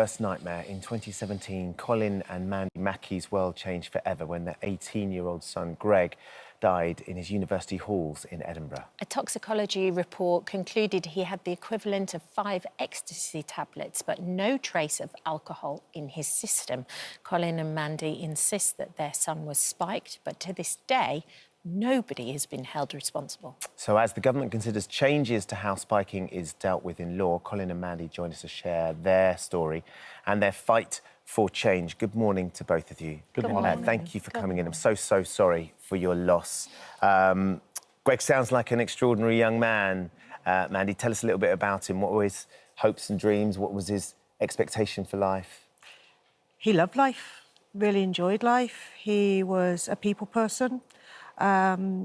Worst nightmare. In 2017, Colin and Mandy Mackey's world changed forever when their 18-year-old son, Greg, died in his university halls in Edinburgh. A toxicology report concluded he had the equivalent of 5 ecstasy tablets, but no trace of alcohol in his system. Colin and Mandy insist that their son was spiked, but to this day, nobody has been held responsible. So as the government considers changes to how spiking is dealt with in law, Colin and Mandy join us to share their story and their fight for change. Good morning to both of you. Good morning. Thank you for coming in. I'm so sorry for your loss. Greg sounds like an extraordinary young man. Mandy, tell us a little bit about him. What were his hopes and dreams? What was his expectation for life? He loved life, really enjoyed life. He was a people person.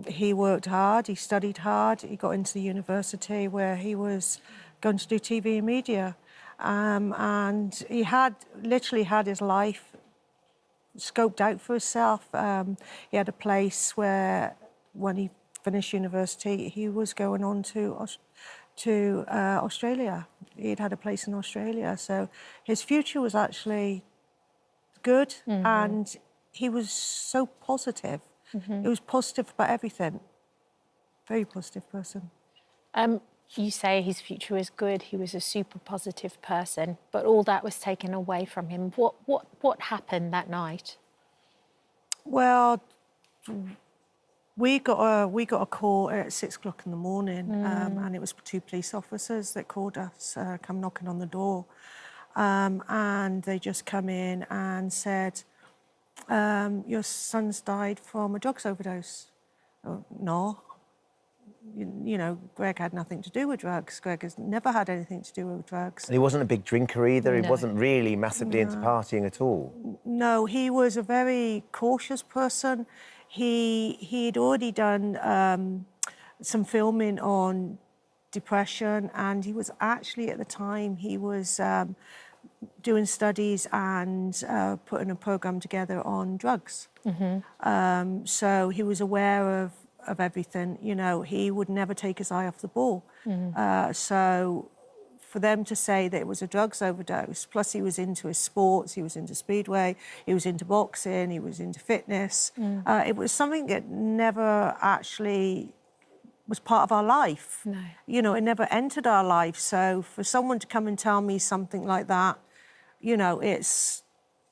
He worked hard, he studied hard, he got into the university where he was going to do TV and media. And he literally had his life scoped out for himself. He had a place where, when he finished university, he was going on to Australia. He'd had a place in Australia. So his future was actually good, and he was so positive. It was positive about everything. Very positive person. You say his future was good, he was a super positive person, but all that was taken away from him. What happened that night? Well, we got a call at 6 o'clock in the morning, and it was 2 police officers that called us, come knocking on the door. And they just come in and said, your son's died from a drugs overdose. Oh, no. You know, Greg had nothing to do with drugs. Greg has never had anything to do with drugs. And he wasn't a big drinker either. No. He wasn't really massively into partying at all. No, he was a very cautious person. He'd already done some filming on depression, and he was actually, at the time, he was doing studies and putting a programme together on drugs. So he was aware of everything. You know, he would never take his eye off the ball. So for them to say that it was a drugs overdose, plus he was into his sports, he was into speedway, he was into boxing, he was into fitness. It was something that never actually was part of our life. No. You know, it never entered our life. So for someone to come and tell me something like that, you know, it's,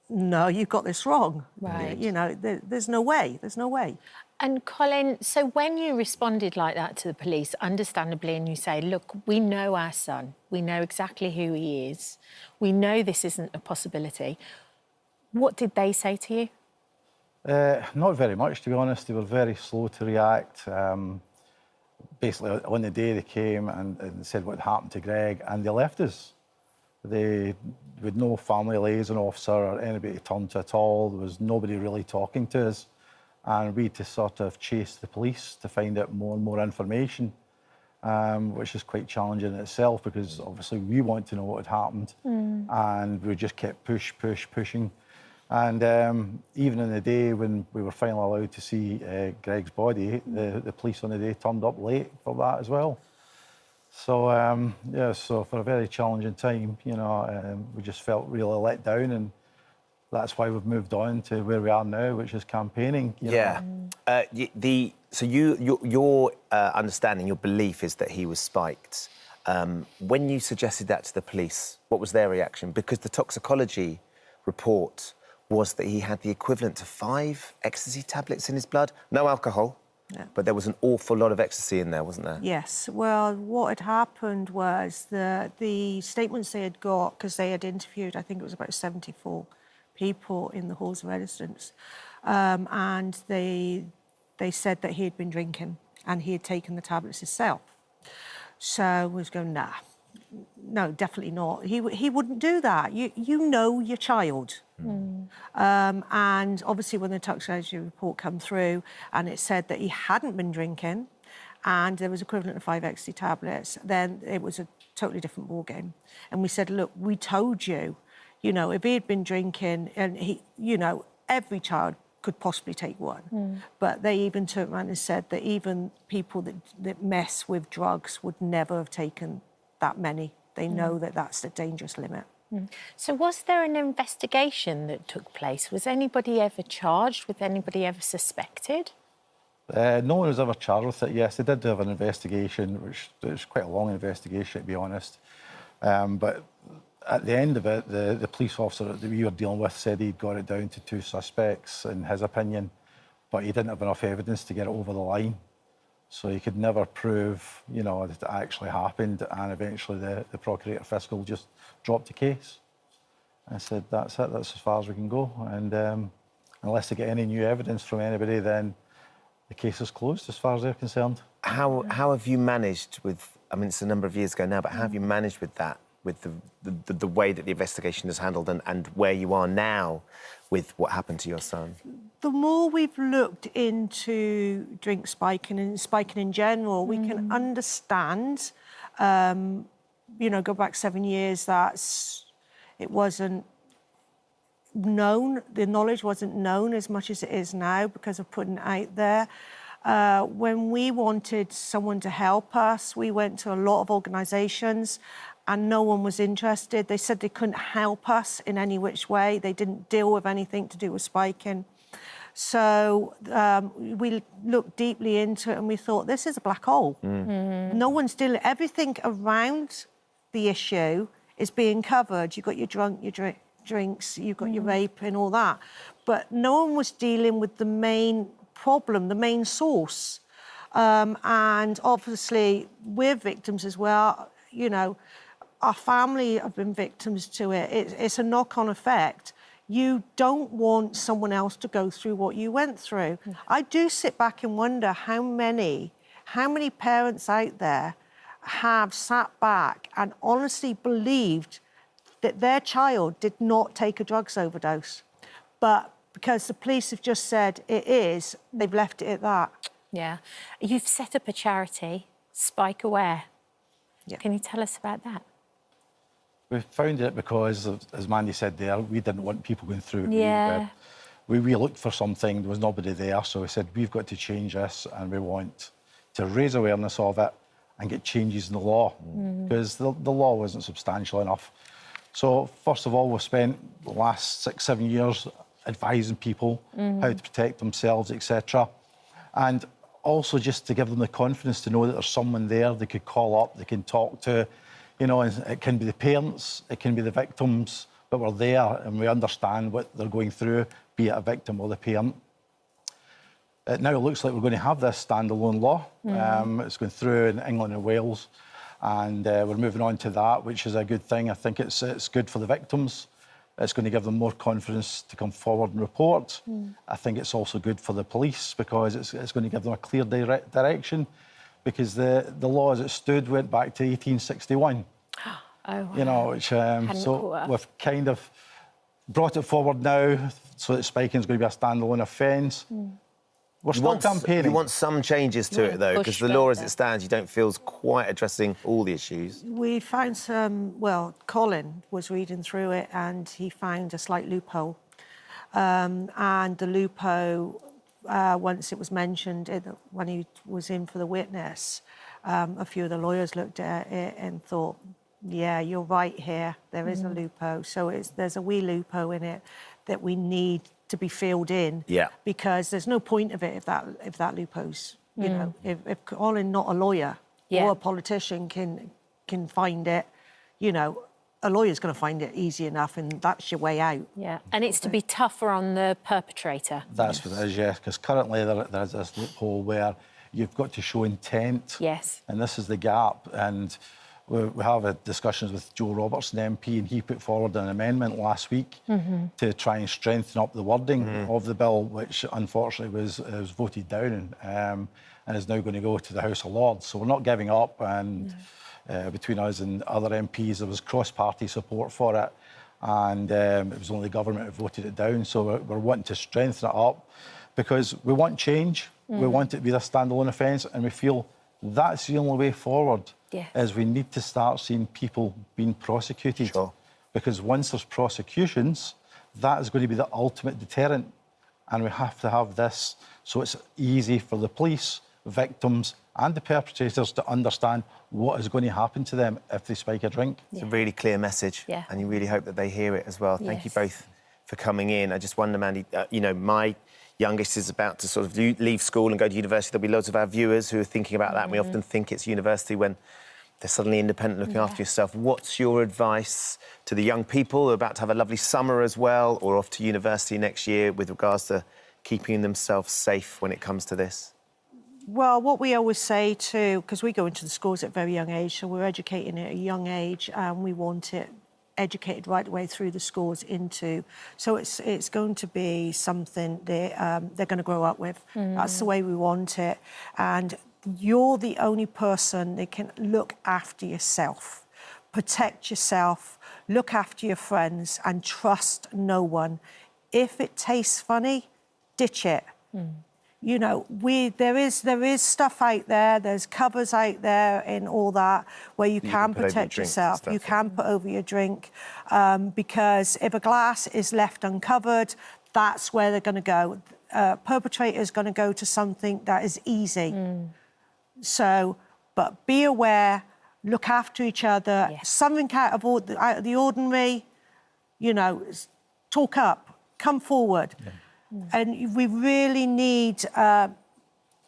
no, you've got this wrong. Right. You know, there's no way, there's no way. And Colin, so when you responded like that to the police, understandably, and you say, look, we know our son, we know exactly who he is, we know this isn't a possibility, what did they say to you? Not very much, to be honest. They were very slow to react. Basically, on the day they came and said what happened to Greg, and they left us. They, with no family liaison officer or anybody to turn to at all, there was nobody really talking to us. And we had to sort of chase the police to find out more and more information, which is quite challenging in itself, because obviously we want to know what had happened. And we just kept pushing. And even in the day when we were finally allowed to see Greg's body, the police on the day turned up late for that as well. So, yeah, so for a very challenging time, you know, we just felt really let down, and that's why we've moved on to where we are now, which is campaigning. Yeah. So your understanding, your belief is that he was spiked. When you suggested that to the police, what was their reaction? Because the toxicology report was that he had the equivalent to 5 ecstasy tablets in his blood. No alcohol, but there was an awful lot of ecstasy in there, wasn't there? Yes. Well, what had happened was the statements they had got, because they had interviewed, I think it was about 74 people in the halls of residence, and they said that he had been drinking and he had taken the tablets himself. So I was going, nah, no, definitely not. He wouldn't do that. You know your child. And obviously when the toxicology report came through and it said that he hadn't been drinking and there was equivalent of 5 ecstasy tablets, then it was a totally different ballgame. And we said, look, we told you, you know, if he had been drinking, and he, you know, every child could possibly take one. But they even turned around and said that even people that mess with drugs would never have taken that many. They know that that's the dangerous limit. So was there an investigation that took place? Was anybody ever charged? Was anybody ever suspected? No one was ever charged with it. Yes, they did have an investigation, which was quite a long investigation, to be honest. But at the end of it, the police officer that we were dealing with said he'd got it down to 2 suspects, in his opinion, but he didn't have enough evidence to get it over the line. So he could never prove, you know, that it actually happened, and eventually the Procurator Fiscal just dropped the case. I said, that's it, that's as far as we can go. And unless they get any new evidence from anybody, then the case is closed as far as they're concerned. How have you managed with, I mean, it's a number of years ago now, but how have you managed with that, with the way that the investigation is handled and where you are now with what happened to your son? The more we've looked into drink spiking and spiking in general, we can understand, you know, go back 7 years, it wasn't known, the knowledge wasn't known as much as it is now because of putting it out there. When we wanted someone to help us, we went to a lot of organisations and no one was interested. They said they couldn't help us in any which way. They didn't deal with anything to do with spiking. So we looked deeply into it and we thought, this is a black hole. No one's dealing, everything around the issue is being covered. You've got your drinks, you've got your rape and all that. But no one was dealing with the main problem, the main source. And obviously, we're victims as well. You know, our family have been victims to it. It's a knock-on effect. You don't want someone else to go through what you went through. I do sit back and wonder how many parents out there have sat back and honestly believed that their child did not take a drugs overdose. But because the police have just said it is, they've left it at that. Yeah. You've set up a charity, Spike Aware. Yeah. Can you tell us about that? We found it because, as Mandy said there, we didn't want people going through it. Yeah. We looked for something, there was nobody there, so we said, we've got to change this and we want to raise awareness of it and get changes in the law, because the law wasn't substantial enough. So, first of all, we've spent the last 6, 7 years advising people how to protect themselves, etc. And also just to give them the confidence to know that there's someone there they could call up, they can talk to. You know, it can be the parents, it can be the victims, but we're there and we understand what they're going through, be it a victim or the parent. It now looks like we're going to have this standalone law. It's going through in England and Wales, and we're moving on to that, which is a good thing. I think it's good for the victims. It's going to give them more confidence to come forward and report. I think it's also good for the police because it's going to give them a clear direction, because the law as it stood went back to 1861. Oh, wow. You know, which, so we've kind of brought it forward now so that spiking is going to be a standalone offence. We're still campaigning. You want some changes to it, though, because the law as it stands, you don't feel is quite addressing all the issues. We found some, well, Colin was reading through it and he found a slight loophole. And the loophole, once it was mentioned when he was in for the witness, a few of the lawyers looked at it and thought, yeah, you're right here, there is a loophole. So there's a wee loophole in it that we need to be filled in, because there's no point of it if that loophole's, you know, if Colin, not a lawyer or a politician, can find it, you know, a lawyer's going to find it easy enough, and that's your way out. Yeah, and it's to be tougher on the perpetrator. That's what it is, yes, because currently there is this loophole where you've got to show intent. Yes. And this is the gap, and we have discussions with Joe Robertson, MP, and he put forward an amendment last week to try and strengthen up the wording of the bill, which unfortunately was voted down and is now going to go to the House of Lords. So we're not giving up, and between us and other MPs, there was cross-party support for it, and it was only the government who voted it down. So we're wanting to strengthen it up because we want change. We want it to be a standalone offence, and we feel that's the only way forward. Is we need to start seeing people being prosecuted. Sure. Because once there's prosecutions, that is going to be the ultimate deterrent. And we have to have this so it's easy for the police, victims and the perpetrators to understand what is going to happen to them if they spike a drink. It's a really clear message, Yeah. and you really hope that they hear it as well. Thank you Yes. both for coming in. I just wonder, Mandy, you know, my youngest is about to sort of leave school and go to university. There'll be loads of our viewers who are thinking about that, and we often think it's university when they're suddenly independent, looking after yourself. What's your advice to the young people who are about to have a lovely summer as well, or off to university next year, with regards to keeping themselves safe when it comes to this? Well, what we always say too, because we go into the schools at a very young age, so we're educating at a young age, and we want it educated right the way through the schools into. So it's going to be something they're going to grow up with. That's the way we want it. And you're the only person that can look after yourself, protect yourself, look after your friends, and trust no one. If it tastes funny, ditch it. You know, there is stuff out there, there's covers out there and all that where you can protect yourself. You can put over your drink, because if a glass is left uncovered, that's where they're going to go. Perpetrator's going to go to something that is easy. So, but be aware, look after each other. Yes. Something out of the ordinary, you know, talk up, come forward. And we really need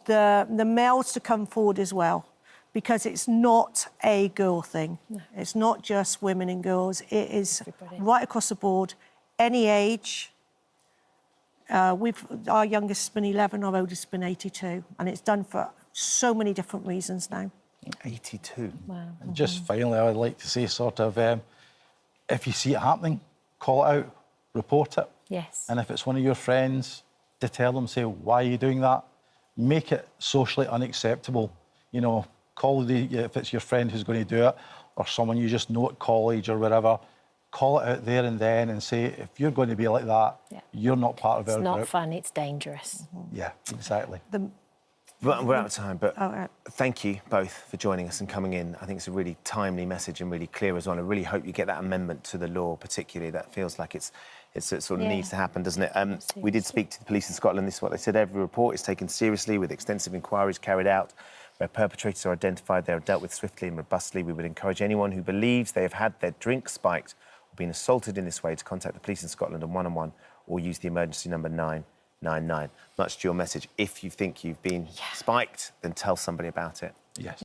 the males to come forward as well, because it's not a girl thing. No. It's not just women and girls. It is right across the board, any age. Our youngest has been 11, our oldest has been 82, and it's done for so many different reasons now. 82. Wow. And just finally, I would like to say sort of, if you see it happening, call it out, report it. Yes. And if it's one of your friends, to tell them, say, why are you doing that? Make it socially unacceptable. You know, if it's your friend who's going to do it, or someone you just know at college or wherever, call it out there and then and say, if you're going to be like that, you're not part of our group. It's not fun, it's dangerous. Yeah, exactly. We're out of time, but thank you both for joining us and coming in. I think it's a really timely message and really clear as well. I really hope you get that amendment to the law, particularly. That feels like it sort of needs to happen, doesn't it? We did speak to the police in Scotland. This is what they said. Every report is taken seriously, with extensive inquiries carried out. Where perpetrators are identified, they are dealt with swiftly and robustly. We would encourage anyone who believes they have had their drink spiked or been assaulted in this way to contact the police in Scotland on 111 or use the emergency number 999. Much to your message, if you think you've been spiked, then tell somebody about it. Yes.